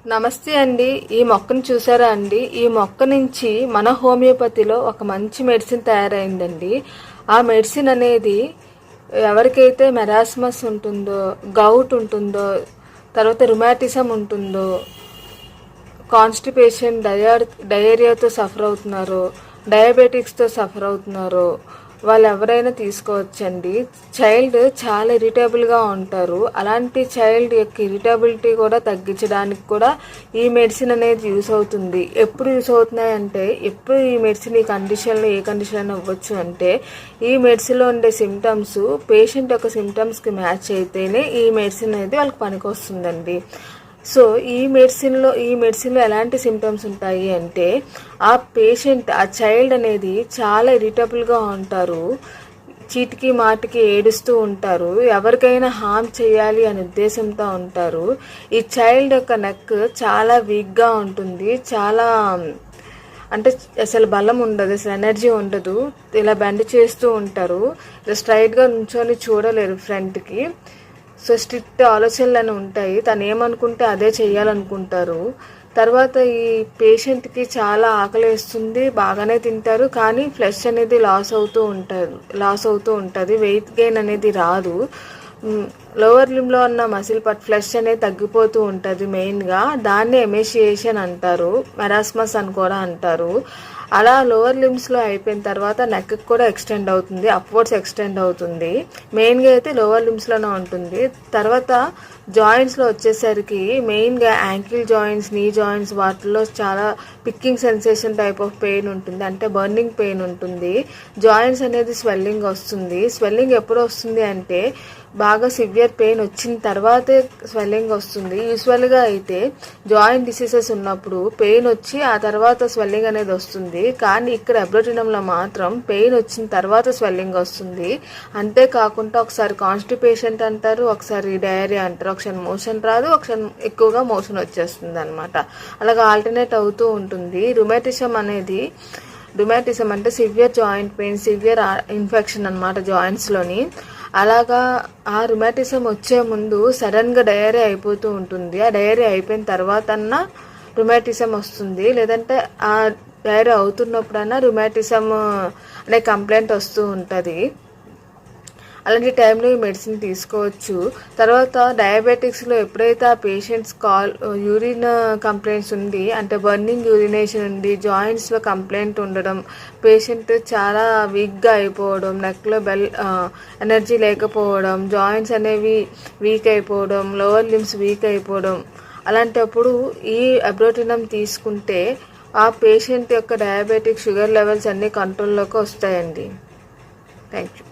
నమస్తే అండి. ఈ మొక్కను చూసారా అండి? ఈ మొక్క నుంచి మన హోమియోపతిలో ఒక మంచి మెడిసిన్ తయారైందండి. ఆ మెడిసిన్ అనేది ఎవరికైతే మెరాస్మస్ ఉంటుందో, గౌట్ ఉంటుందో, తర్వాత రుమాటిజం ఉంటుందో, కాన్స్టిపేషన్, డయేరియాతో సఫర్ అవుతున్నారో, డయాబెటిక్స్తో సఫర్ అవుతున్నారో వాళ్ళు ఎవరైనా తీసుకోవచ్చండి. చైల్డ్ చాలా ఇరిటబుల్గా ఉంటారు. అలాంటి చైల్డ్ యొక్క ఇరిటబిలిటీ కూడా తగ్గించడానికి కూడా ఈ మెడిసిన్ అనేది యూస్ అవుతుంది. ఎప్పుడు యూస్ అవుతున్నాయంటే, ఎప్పుడు ఈ మెడిసిన్ ఈ కండిషన్లో ఏ కండిషన్ అవ్వచ్చు అంటే, ఈ మెడిసిన్లో ఉండే సిమ్టమ్స్ పేషెంట్ యొక్క సిమ్టమ్స్కి మ్యాచ్ అయితేనే ఈ మెడిసిన్ అనేది వాళ్ళకి పనికొస్తుందండి. సో ఈ మెడిసిన్లో ఎలాంటి సిమ్టమ్స్ ఉంటాయి అంటే, ఆ పేషెంట్, ఆ చైల్డ్ అనేది చాలా ఇరిటబుల్గా ఉంటారు, చీటికి మాటికి ఏడుస్తూ ఉంటారు, ఎవరికైనా హార్మ్ చేయాలి అనే ఉద్దేశంతో ఉంటారు. ఈ చైల్డ్ యొక్క నెక్ చాలా వీక్గా ఉంటుంది, చాలా అంటే అసలు బలం ఉండదు, అసలు ఎనర్జీ ఉండదు, ఇలా బెండ్ చేస్తూ ఉంటారు, స్ట్రైట్గా నుంచొని చూడలేరు ఫ్రంట్కి. సో స్ట్రిక్ట్ ఆలోచనలు ఉంటాయి, తను ఏమనుకుంటే అదే చెయ్యాలనుకుంటారు. తర్వాత ఈ పేషెంట్కి చాలా ఆకలి వేస్తుంది, బాగానే తింటారు, కానీ ఫ్లెష్ అనేది లాస్ అవుతూ ఉంటుంది, వెయిట్ గెయిన్ అనేది రాదు. లోవర్ లిమ్లో ఉన్న మసిల్ ఫ్లెష్ అనేది తగ్గిపోతూ ఉంటుంది. మెయిన్గా దాన్ని ఎమేషియేషన్ అంటారు, మెరాస్మస్ అని కూడా అంటారు. అలా లోవర్ లిమ్స్లో అయిపోయిన తర్వాత నెక్ కూడా ఎక్స్టెండ్ అవుతుంది, అప్వర్డ్స్ ఎక్స్టెండ్ అవుతుంది. మెయిన్గా అయితే లోవర్ లిమ్స్లోనే ఉంటుంది. తర్వాత జాయింట్స్లో వచ్చేసరికి మెయిన్గా యాంకిల్ జాయింట్స్, నీ జాయింట్స్, వాటిల్లో చాలా picking sensation type of pain ఉంటుంది, అంటే బర్నింగ్ పెయిన్ ఉంటుంది. జాయింట్స్ అనేది స్వెల్లింగ్ వస్తుంది. స్వెల్లింగ్ ఎప్పుడు వస్తుంది అంటే, బాగా సివియర్ పెయిన్ వచ్చిన తర్వాతే స్వెల్లింగ్ వస్తుంది. యూజువల్గా అయితే జాయింట్ డిసీజెస్ ఉన్నప్పుడు పెయిన్ వచ్చి ఆ తర్వాత స్వెల్లింగ్ అనేది వస్తుంది, కానీ ఇక్కడ అబ్రోటినంలో మాత్రం పెయిన్ వచ్చిన తర్వాత స్వెల్లింగ్ వస్తుంది. అంతేకాకుండా ఒకసారి కాన్స్టిపేషన్ అంటారు, ఒకసారి డయేరియా అంటారు, ఒకసారి మోషన్ రాదు, ఒకసారి ఎక్కువగా మోషన్ వచ్చేస్తుంది అనమాట. అలాగా ఆల్టర్నేట్ అవుతూ ఉంటుంది. రుమాటిజం అంటే severe joint pain, severe infection అనమాట జాయింట్స్లోని. అలాగా ఆ రుమాటిజం వచ్చే ముందు సడన్గా డయేరియా అయిపోతూ ఉంటుంది. ఆ డయేరియా అయిపోయిన తర్వాత అన్నా రుమాటిజం వస్తుంది, లేదంటే ఆ డయేరియా అవుతున్నప్పుడన్నా రుమాటిజం అనే కంప్లైంట్ వస్తూ ఉంటుంది. అలాంటి టైంలో ఈ మెడిసిన్ తీసుకోవచ్చు. తర్వాత డయాబెటిక్స్లో ఎప్పుడైతే ఆ పేషెంట్స్ యూరిన్ కంప్లైంట్స్ ఉండి, అంటే బర్నింగ్ యూరినేషన్ ఉండి, జాయింట్స్లో కంప్లైంట్ ఉండడం, పేషెంట్ చాలా వీక్గా అయిపోవడం, నెక్లో ఎనర్జీ లేకపోవడం, జాయింట్స్ అనేవి వీక్ అయిపోవడం, లోవర్ లిమ్స్ వీక్ అయిపోవడం, అలాంటప్పుడు ఈ అబ్రోటినం తీసుకుంటే ఆ పేషెంట్ యొక్క డయాబెటిక్ షుగర్ లెవెల్స్ అన్నీ కంట్రోల్లోకి వస్తాయండి. Thank you.